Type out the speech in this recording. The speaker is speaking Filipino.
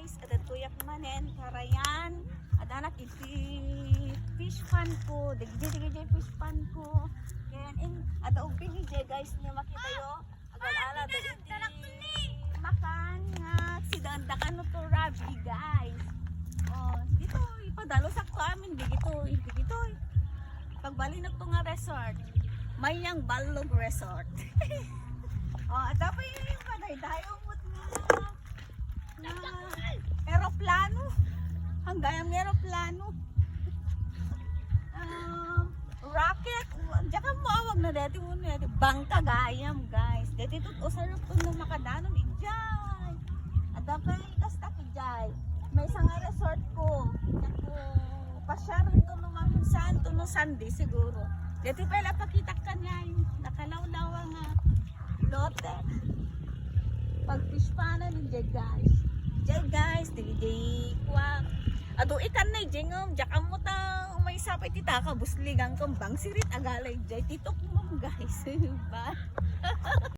guys, adat kuyak manen karayan. Adanak iti fish pan ko, digdi fish pan ko. Kaya ada ubing ije guys niya makita yo. Agal-ala da iti makan nga sidandakan no to Rabi guys. Oh, dito ipadalo sa ko amin digito. Pagbali na to nga resort. Mayang Balog Resort. Oh, at pa yung paday-dayo mo na aeroplano. Hanggang aeroplano. Rocket. Diyan ka mawag na dati mo na. Bangka gayam guys. Dati ito usarap ko na makadanon. Ijay. At pa yung kastak ijay. May isang resort ko. Pasyaran ko naman saan to no Sunday siguro. Dati pala pakita ka nga yung nakalawlawa nga lote. Pag fish pana ni Jay guys, di kwa. Ado ikan na jengom, jakam mo ta may sapay tita ka busligang kang bang sirit agalay Jay titok mo guys. Ba?